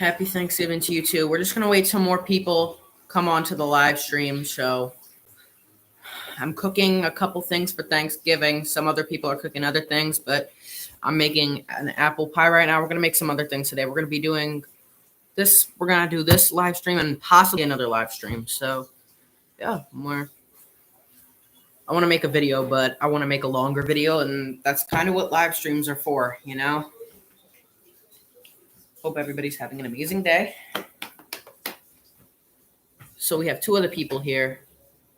Happy Thanksgiving to you too. We're just gonna wait till more people come on to the live stream. So I'm cooking a couple things for Thanksgiving. Some other people are cooking other things, but I'm making an apple pie right now. We're gonna make some other things today. We're gonna be doing this. We're gonna do this live stream and possibly another live stream. So yeah, I want to make a video, but I want to make a longer video, and that's kind of what live streams are for, you know? Hope everybody's having an amazing day. So we have two other people here.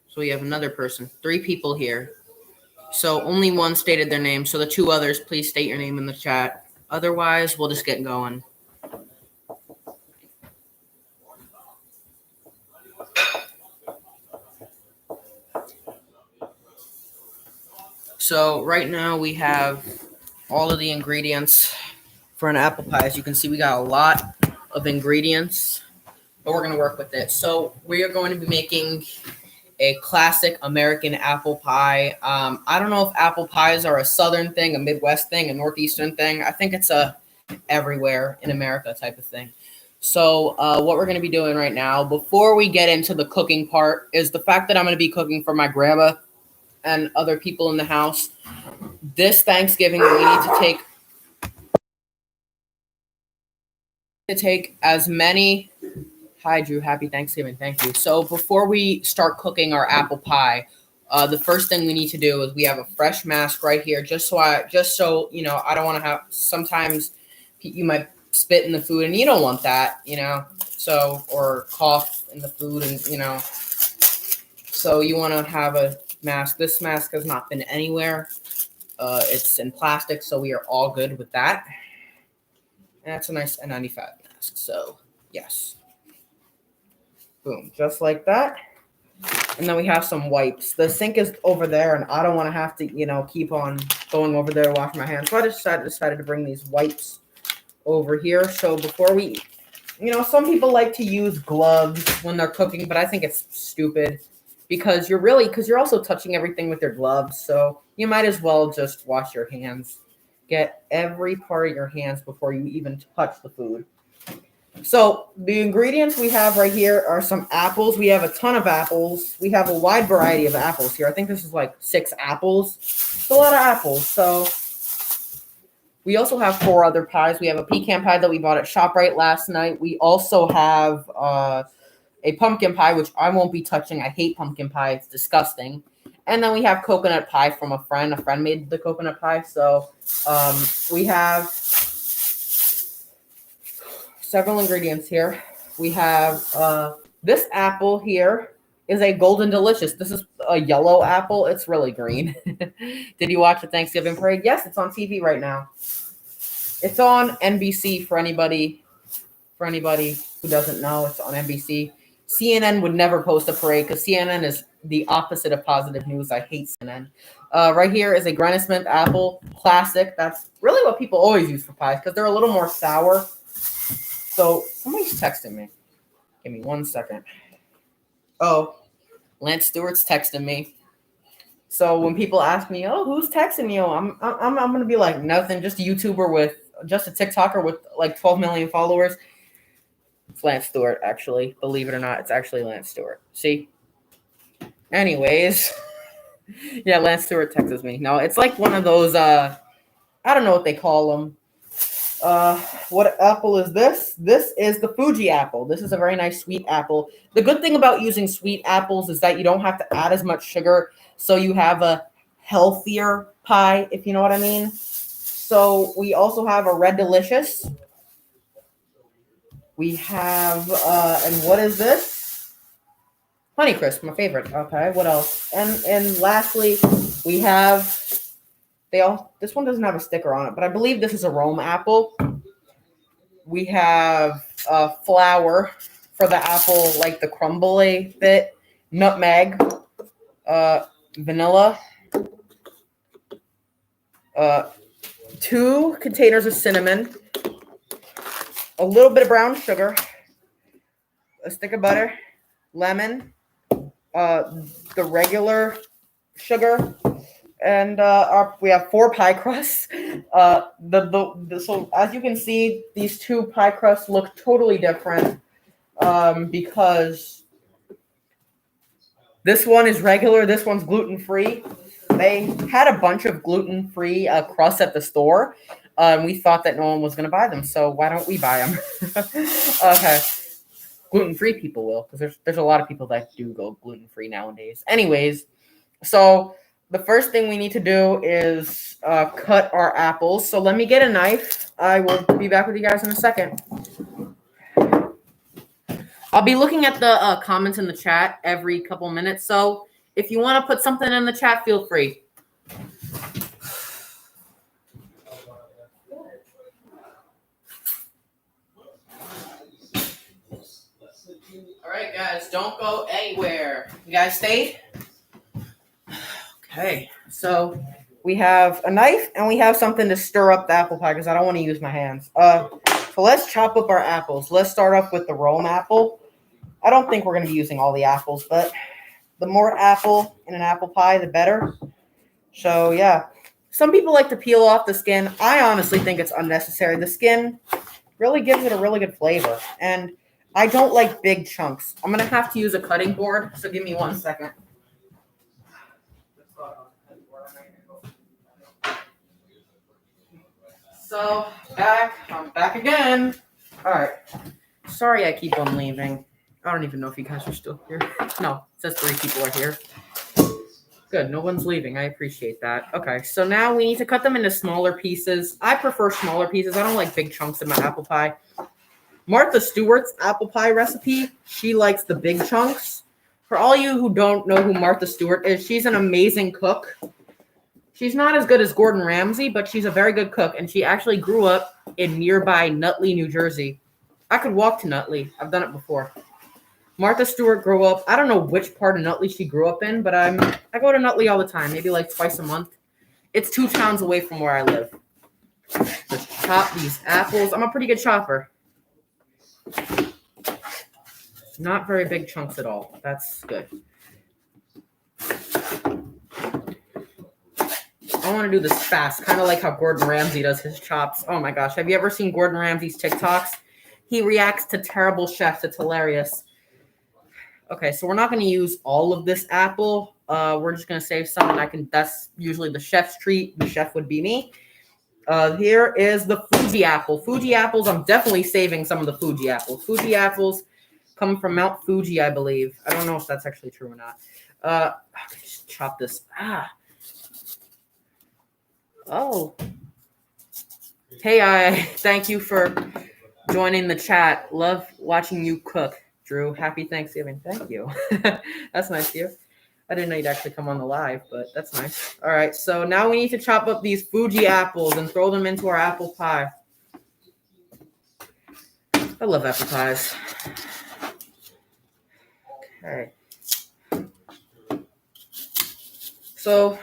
So we have another person, 3 people here. So only one stated their name. So the 2 others, please state your name in the chat. Otherwise, we'll just get going. So right now we have all of the ingredients for an apple pie. As you can see, we got a lot of ingredients, but we're going to work with it. So we are going to be making a classic American apple pie. I don't know if apple pies are a Southern thing, a Midwest thing, a Northeastern thing. I think it's a everywhere in America type of thing. So what we're going to be doing right now, before we get into the cooking part, is the fact that I'm going to be cooking for my grandma and other people in the house. This Thanksgiving, we need to take as many. Hi, Drew. Happy Thanksgiving. Thank you. So before we start cooking our apple pie, the first thing we need to do is we have a fresh mask right here, just so you know, I don't want to have. Sometimes you might spit in the food, and you don't want that, you know. So or cough in the food, and you know. So you want to have a mask. This mask has not been anywhere. It's in plastic, so we are all good with that. And that's a nice N95 mask. So yes. Boom, just like that. And then we have some wipes. The sink is over there, and I don't want to have to, you know, keep on going over there to wash my hands. So I decided to bring these wipes over here. So before we, you know, some people like to use gloves when they're cooking, but I think it's stupid because you're also touching everything with your gloves. So you might as well just wash your hands. Get every part of your hands before you even touch the food. So the ingredients we have right here are some apples. We have a ton of apples. We have a wide variety of apples here. I think this is like 6 apples. It's a lot of apples. So we also have 4 other pies. We have a pecan pie that we bought at ShopRite last night. We also have a pumpkin pie, which I won't be touching. I hate pumpkin pie. It's disgusting. And then we have coconut pie from a friend. A friend made the coconut pie. So we have several ingredients here. We have this apple here is a Golden Delicious. This is a yellow apple. It's really green. Did you watch the Thanksgiving parade? Yes, it's on TV right now. It's on NBC for anybody who doesn't know. It's on NBC. CNN would never post a parade because CNN is the opposite of positive news. I hate CNN. Right here is a Granny Smith apple classic. That's really what people always use for pies because they're a little more sour. So somebody's texting me. Give me 1 second. Oh, Lance Stewart's texting me. So when people ask me, "Oh, who's texting you?" I'm gonna be like, nothing. Just a TikToker with like 12 million followers. It's Lance Stewart, actually. Believe it or not, it's actually Lance Stewart. See. Anyways, yeah, Lance Stewart texts me. No, it's like one of those. I don't know what they call them. What apple is this? This is the Fuji apple. This is a very nice sweet apple. The good thing about using sweet apples is that you don't have to add as much sugar, so you have a healthier pie, if you know what I mean. So we also have a Red Delicious. We have, and what is this? Honeycrisp, my favorite. Okay, what else? And lastly, we have. This one doesn't have a sticker on it, but I believe this is a Rome apple. We have flour for the apple, like the crumble bit, nutmeg, vanilla, 2 containers of cinnamon, a little bit of brown sugar, a stick of butter, lemon, the regular sugar. And we have 4 pie crusts. So as you can see, these two pie crusts look totally different because this one is regular, this one's gluten-free. They had a bunch of gluten-free crusts at the store. We thought that no one was going to buy them, so why don't we buy them? Okay. Gluten-free people will, because there's a lot of people that do go gluten-free nowadays. Anyways, so the first thing we need to do is cut our apples. So let me get a knife. I will be back with you guys in a second. I'll be looking at the comments in the chat every couple minutes. So if you want to put something in the chat, feel free. All right, guys, don't go anywhere. You guys stayed? Okay, so we have a knife and we have something to stir up the apple pie because I don't want to use my hands. So let's chop up our apples. Let's start off with the Rome apple. I don't think we're going to be using all the apples, but the more apple in an apple pie, the better. So, yeah. Some people like to peel off the skin. I honestly think it's unnecessary. The skin really gives it a really good flavor. And I don't like big chunks. I'm going to have to use a cutting board, so give me 1 second. So, I'm back again. All right. Sorry I keep on leaving. I don't even know if you guys are still here. No, it says 3 people are here. Good, no one's leaving. I appreciate that. Okay, so now we need to cut them into smaller pieces. I prefer smaller pieces. I don't like big chunks in my apple pie. Martha Stewart's apple pie recipe, she likes the big chunks. For all you who don't know who Martha Stewart is, she's an amazing cook. She's not as good as Gordon Ramsay, but she's a very good cook, and she actually grew up in nearby Nutley, New Jersey. I could walk to Nutley. I've done it before. Martha Stewart grew up, I don't know which part of Nutley she grew up in, but I go to Nutley all the time, maybe like twice a month. It's 2 towns away from where I live. Just chop these apples. I'm a pretty good chopper. Not very big chunks at all. That's good. I want to do this fast, kind of like how Gordon Ramsay does his chops. Oh my gosh. Have you ever seen Gordon Ramsay's TikToks? He reacts to terrible chefs. It's hilarious. Okay, so we're not going to use all of this apple. We're just going to save some, and that's usually the chef's treat. The chef would be me. Here is the Fuji apple. Fuji apples, I'm definitely saving some of the Fuji apples. Fuji apples come from Mount Fuji, I believe. I don't know if that's actually true or not. Just chop this. Oh. Hey, thank you for joining the chat. Love watching you cook. Drew, happy Thanksgiving. Thank you. That's nice of you. I didn't know you'd actually come on the live, but that's nice. All right, so now we need to chop up these Fuji apples and throw them into our apple pie. I love apple pies. Okay. So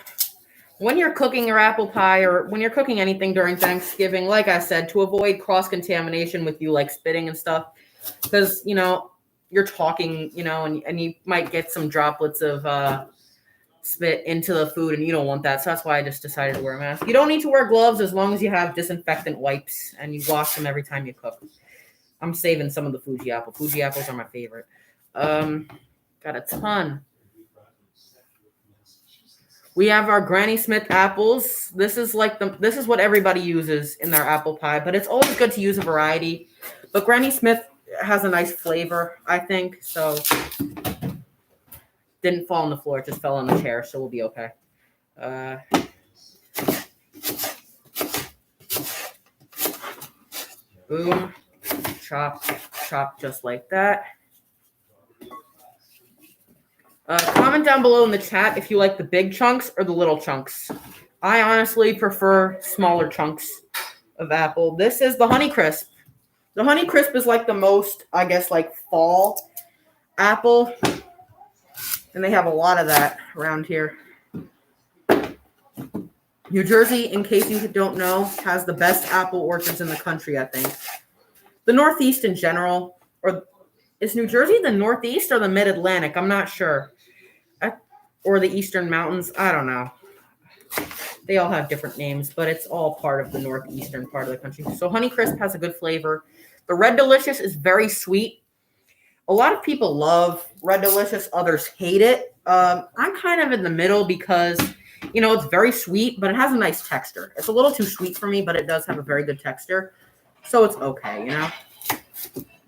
when you're cooking your apple pie or when you're cooking anything during Thanksgiving, like I said, to avoid cross-contamination with you like spitting and stuff, because, you know, you're talking, you know, and you might get some droplets of spit into the food, and you don't want that. So that's why I just decided to wear a mask. You don't need to wear gloves as long as you have disinfectant wipes and you wash them every time you cook. I'm saving some of the Fuji apple. Fuji apples are my favorite. Got a ton. We have our Granny Smith apples. This is what everybody uses in their apple pie, but it's always good to use a variety. But Granny Smith has a nice flavor, I think. So didn't fall on the floor, it just fell on the chair, so we'll be okay. Boom. Chop, chop just like that. Comment down below in the chat if you like the big chunks or the little chunks. I honestly prefer smaller chunks of apple. This is the Honey Crisp. The Honey Crisp is like the most, I guess, like fall apple. And they have a lot of that around here. New Jersey, in case you don't know, has the best apple orchards in the country, I think. The Northeast in general, or is New Jersey the Northeast or the Mid-Atlantic? I'm not sure. Or the Eastern Mountains. I don't know. They all have different names, but it's all part of the northeastern part of the country. So Honeycrisp has a good flavor. The Red Delicious is very sweet. A lot of people love Red Delicious. Others hate it. I'm kind of in the middle because, you know, it's very sweet, but it has a nice texture. It's a little too sweet for me, but it does have a very good texture. So it's okay, you know.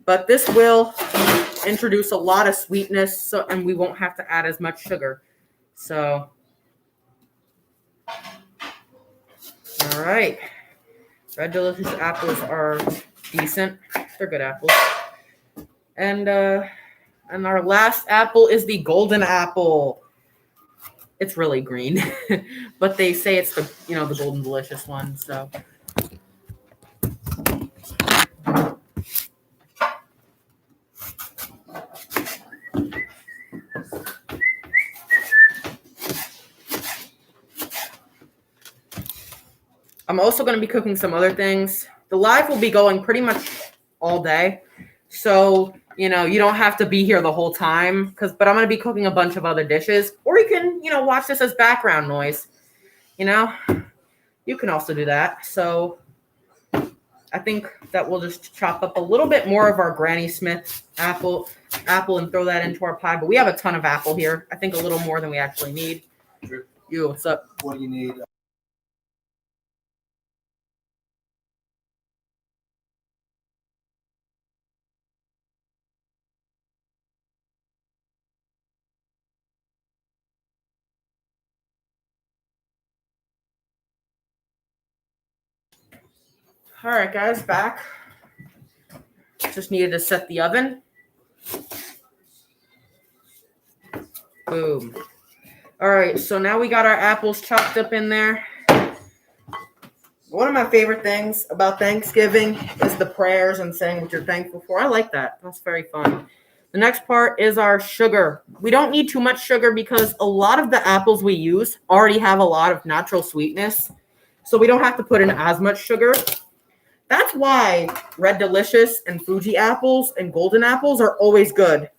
But this will introduce a lot of sweetness, and we won't have to add as much sugar. So, all right. Red Delicious apples are decent. They're good apples. And our last apple is the golden apple. It's really green, but they say it's the, you know, the golden delicious one. So I'm also going to be cooking some other things. The live will be going pretty much all day. So, you know, you don't have to be here the whole time, but I'm going to be cooking a bunch of other dishes, or you can, you know, watch this as background noise. You know, you can also do that. So I think that we'll just chop up a little bit more of our Granny Smith apple and throw that into our pie. But we have a ton of apple here. I think a little more than we actually need. You, what's up? What do you need? All right, guys, back. Just needed to set the oven. Boom. All right, so now we got our apples chopped up in there. One of my favorite things about Thanksgiving is the prayers and saying what you're thankful for. I like that. That's very fun. The next part is our sugar. We don't need too much sugar because a lot of the apples we use already have a lot of natural sweetness. So we don't have to put in as much sugar. That's why Red Delicious and Fuji apples and golden apples are always good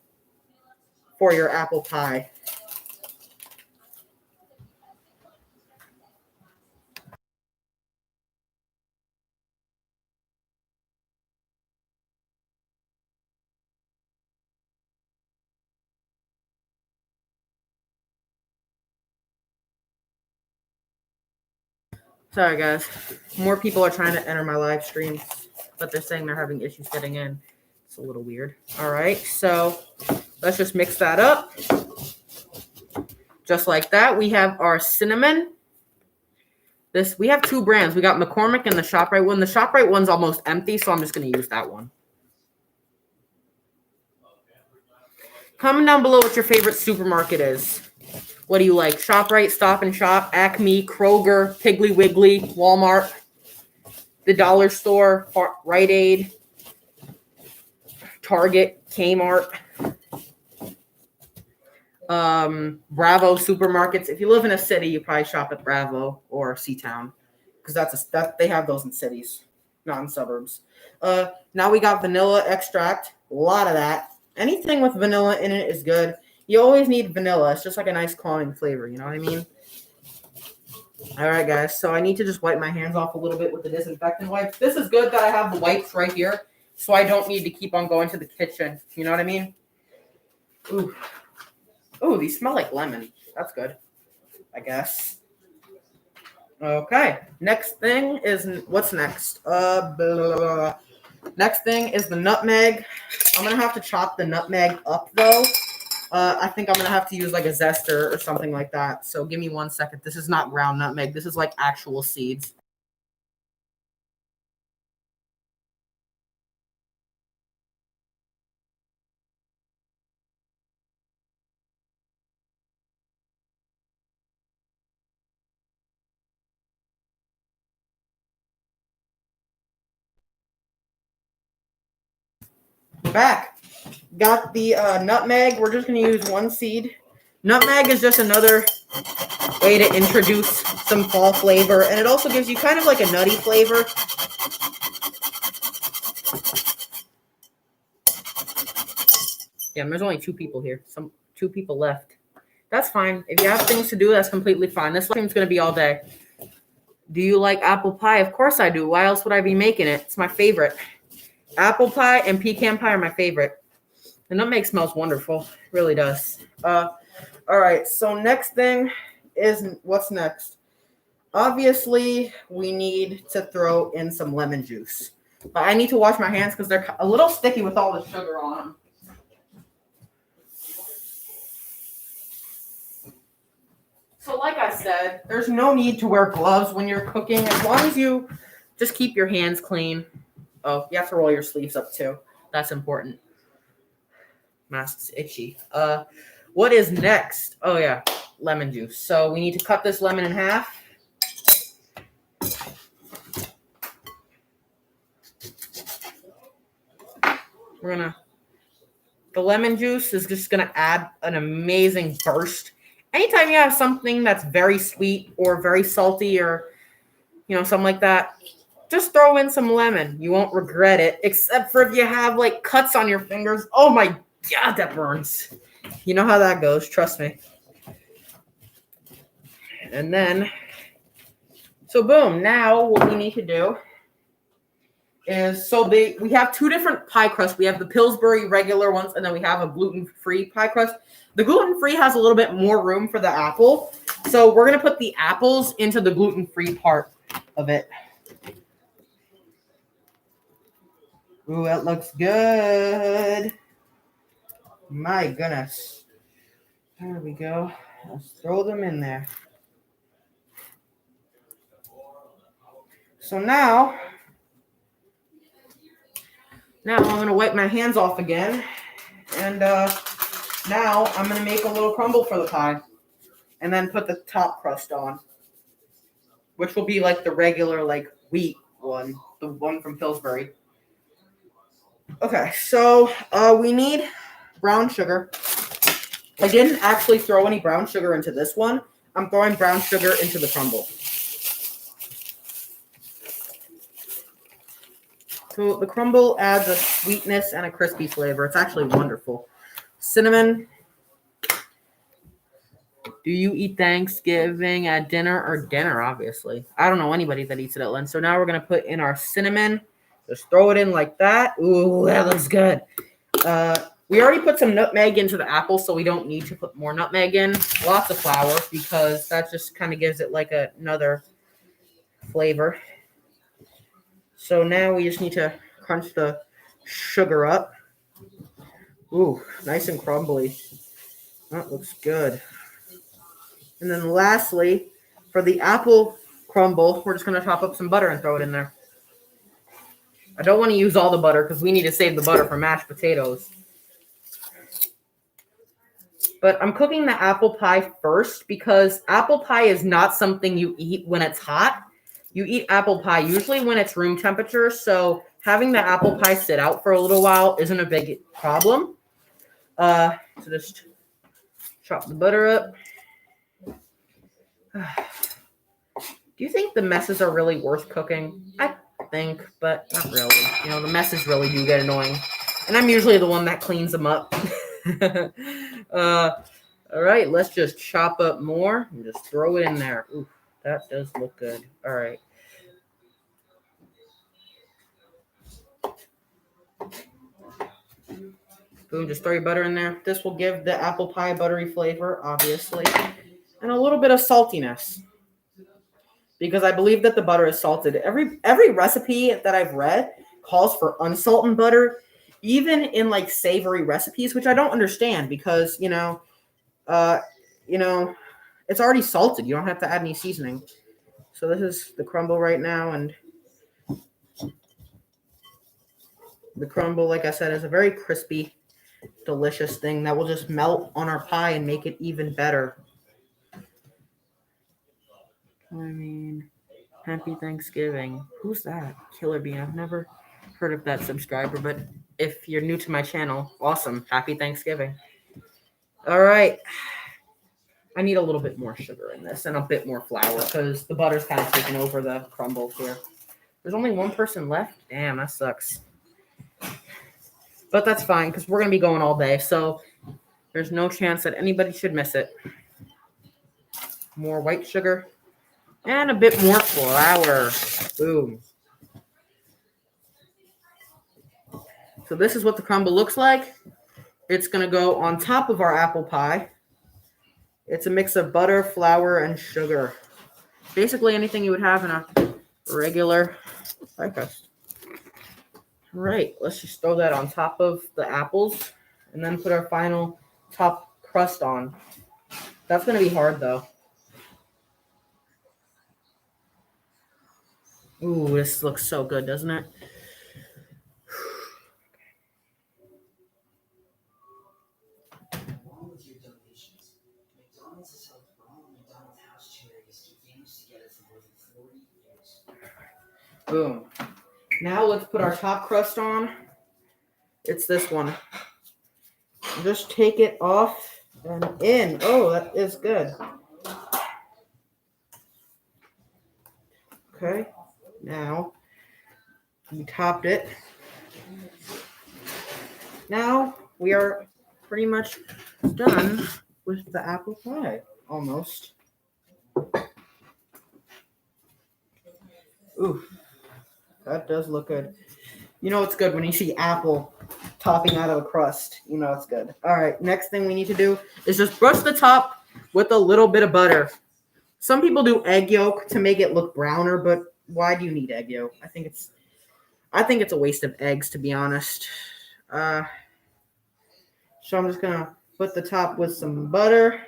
for your apple pie. Sorry, guys. More people are trying to enter my live stream, but they're saying they're having issues getting in. It's a little weird. All right, so let's just mix that up. Just like that, we have our cinnamon. We have two brands. We got McCormick and the ShopRite one. The ShopRite one's almost empty, so I'm just going to use that one. Comment down below what your favorite supermarket is. What do you like? ShopRite, Stop and Shop, Acme, Kroger, Piggly Wiggly, Walmart, the Dollar Store, Rite Aid, Target, Kmart, Bravo supermarkets. If you live in a city, you probably shop at Bravo or C-Town because they have those in cities, not in suburbs. Now we got vanilla extract, a lot of that. Anything with vanilla in it is good. You always need vanilla. It's just like a nice calming flavor. You know what I mean? All right, guys. So I need to just wipe my hands off a little bit with the disinfectant wipes. This is good that I have the wipes right here, so I don't need to keep on going to the kitchen. You know what I mean? Ooh. Ooh, these smell like lemon. That's good, I guess. Okay. Next thing is, what's next? Blah, blah, blah. Next thing is the nutmeg. I'm going to have to chop the nutmeg up, though. I think I'm going to have to use like a zester or something like that. So give me 1 second. This is not ground nutmeg. This is like actual seeds. We're back. Got the nutmeg. We're just going to use one seed. Nutmeg is just another way to introduce some fall flavor, and it also gives you kind of like a nutty flavor. Yeah, there's only 2 people here. 2 people left. That's fine. If you have things to do, that's completely fine. This stream's going to be all day. Do you like apple pie? Of course I do. Why else would I be making it? It's my favorite. Apple pie and pecan pie are my favorite. The nutmeg smells wonderful. It really does. All right. So next thing is what's next? Obviously, we need to throw in some lemon juice. But I need to wash my hands because they're a little sticky with all the sugar on them. So like I said, there's no need to wear gloves when you're cooking as long as you just keep your hands clean. Oh, you have to roll your sleeves up too. That's important. Mask's itchy. What is next? Oh yeah, lemon juice. So we need to cut this lemon in half. The lemon juice is just gonna add an amazing burst. Anytime you have something that's very sweet or very salty or, something like that, just throw in some lemon. You won't regret it, except for if you have like cuts on your fingers. Oh my God, that burns. You know how that goes, trust me. And then, so boom, now what we need to do is, we have two different pie crusts. We have the Pillsbury regular ones, and then we have a gluten-free pie crust. The gluten-free has a little bit more room for the apple. So we're going to put the apples into the gluten-free part of it. Ooh, that looks good. My goodness. There we go. Let's throw them in there. So now I'm going to wipe my hands off again. And now I'm going to make a little crumble for the pie. And then put the top crust on. Which will be like the regular wheat one. The one from Pillsbury. Okay, so we need brown sugar. I didn't actually throw any brown sugar into this one. I'm throwing brown sugar into the crumble. So the crumble adds a sweetness and a crispy flavor. It's actually wonderful. Cinnamon. Do you eat Thanksgiving at dinner or dinner, obviously? I don't know anybody that eats it at lunch. So now we're going to put in our cinnamon. Just throw it in like that. Ooh, that looks good. We already put some nutmeg into the apple, so we don't need to put more nutmeg in. Lots of flour, because that just kind of gives it like another flavor. So now we just need to crunch the sugar up. Ooh, nice and crumbly. That looks good. And then lastly, for the apple crumble, we're just going to top up some butter and throw it in there. I don't want to use all the butter because we need to save the butter for mashed potatoes. But I'm cooking the apple pie first because apple pie is not something you eat when it's hot. You eat apple pie usually when it's room temperature, so having the apple pie sit out for a little while isn't a big problem. So just chop the butter up. Do you think the messes are really worth cooking? I think, but not really. The messes really do get annoying. And I'm usually the one that cleans them up. All right, let's just chop up more and just throw it in there. Ooh, that does look good. All right. Boom, just throw your butter in there. This will give the apple pie buttery flavor, obviously, and a little bit of saltiness. Because I believe that the butter is salted. Every recipe that I've read calls for unsalted butter, even in savory recipes, which I don't understand because it's already salted. You don't have to add any seasoning. So this is the crumble right now, and the crumble, like I said, is a very crispy, delicious thing that will just melt on our pie and make it even better. Happy Thanksgiving. Who's that? Killer Bean. I've never heard of that subscriber, but if you're new to my channel, awesome. Happy Thanksgiving. All right. I need a little bit more sugar in this and a bit more flour because the butter's kind of taken over the crumble here. There's only one person left. Damn, that sucks. But that's fine because we're going to be going all day, so there's no chance that anybody should miss it. More white sugar. And a bit more flour. Boom. So this is what the crumble looks like. It's going to go on top of our apple pie. It's a mix of butter, flour, and sugar. Basically anything you would have in a regular pie crust. All right, let's just throw that on top of the apples and then put our final top crust on. That's going to be hard though. Ooh, this looks so good, doesn't it? Boom. Now let's put our top crust on. It's this one. Just take it off and in. Oh, that is good. Okay. Now we topped it. Now we are pretty much done with the apple pie. Almost. Ooh, that does look good. You know it's good when you see apple topping out of the crust. You know it's good. All right, next thing we need to do is just brush the top with a little bit of butter. Some people do egg yolk to make it look browner, but why do you need egg yolk? I think it's a waste of eggs, to be honest. So I'm just gonna put the top with some butter.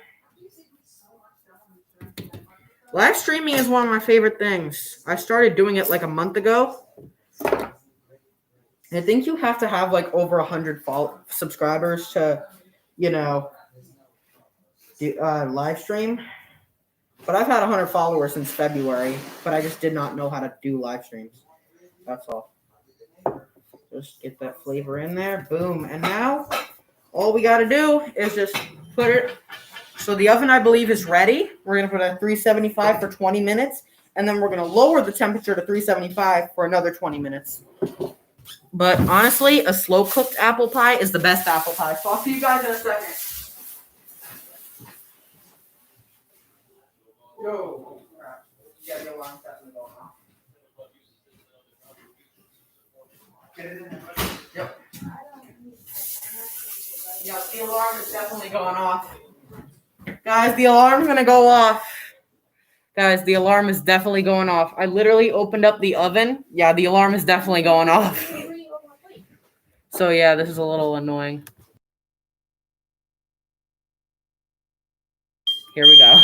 Live streaming is one of my favorite things. I started doing it like a month ago. I think you have to have like over 100 subscribers to, do, live stream. But I've had 100 followers since February, but I just did not know how to do live streams. That's all. Just get that flavor in there. Boom. And now all we got to do is just put it. So the oven, I believe, is ready. We're going to put it at 375 for 20 minutes. And then we're going to lower the temperature to 375 for another 20 minutes. But honestly, a slow-cooked apple pie is the best apple pie. So I'll see you guys in a second. Yo. Yeah, the alarm's definitely going off. Get it in there. Yep. Yeah, the alarm is definitely going off. Guys, the alarm's going to go off. Guys, the alarm is definitely going off. I literally opened up the oven. Yeah, the alarm is definitely going off. So yeah, this is a little annoying. Here we go.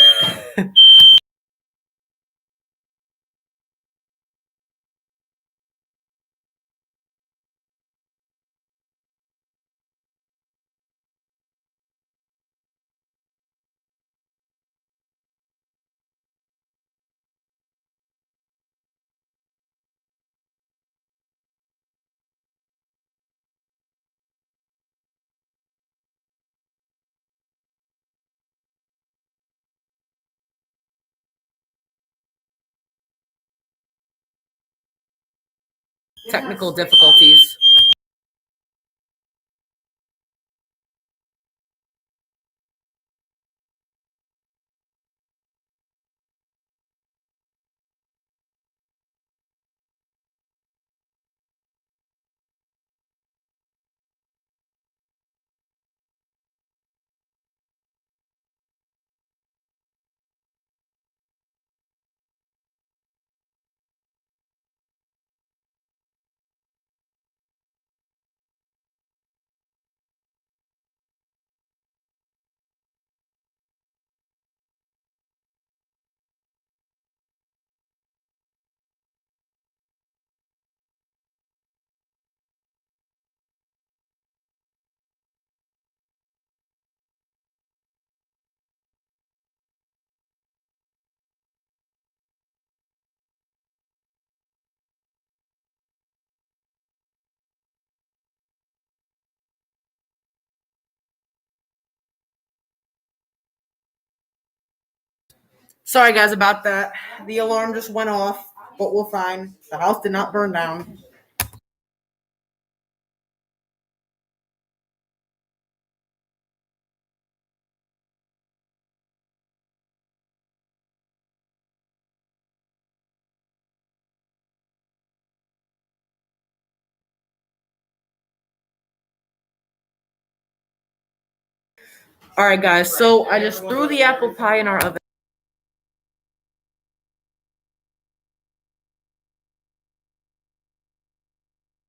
Technical difficulties. Sorry guys about that. The alarm just went off, but we're fine. The house did not burn down. All right, guys. So I just threw the apple pie in our oven.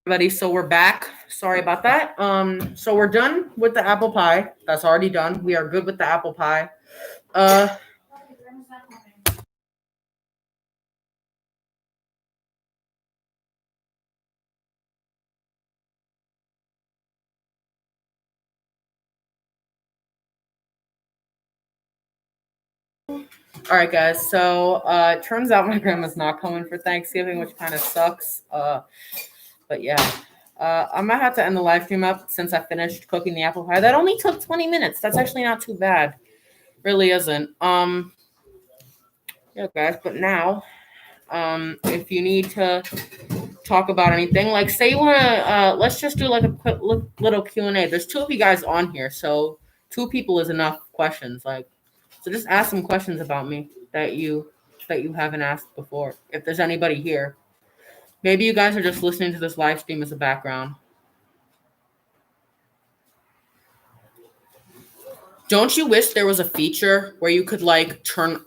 Everybody, so we're back. Sorry about that. So we're done with the apple pie. That's already done. We are good with the apple pie. Uh, all right, guys. So it turns out my grandma's not coming for Thanksgiving, which kind of sucks. But yeah. I might have to end the live stream up since I finished cooking the apple pie. That only took 20 minutes. That's actually not too bad. Really isn't. Yeah, guys. But now, if you need to talk about anything, like say you want to, let's just do like a quick little Q&A. There's two of you guys on here, so two people is enough questions. Like, so just ask some questions about me that you haven't asked before. If there's anybody here, maybe you guys are just listening to this live stream as a background. Don't you wish there was a feature where you could turn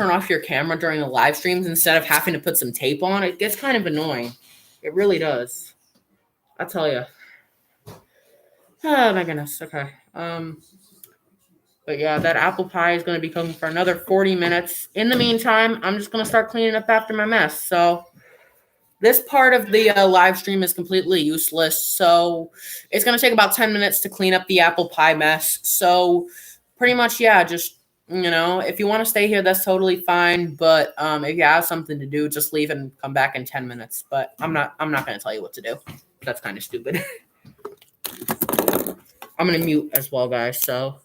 off your camera during the live streams instead of having to put some tape on? It gets kind of annoying. It really does. I tell you. Oh my goodness. Okay. But yeah, that apple pie is going to be cooking for another 40 minutes. In the meantime, I'm just going to start cleaning up after my mess. So this part of the live stream is completely useless. So it's going to take about 10 minutes to clean up the apple pie mess. So pretty much, yeah, just, if you want to stay here, that's totally fine. But if you have something to do, just leave and come back in 10 minutes. But I'm not going to tell you what to do. That's kind of stupid. I'm going to mute as well, guys. So.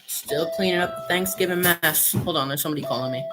Still cleaning up the Thanksgiving mess. Hold on, there's somebody calling me.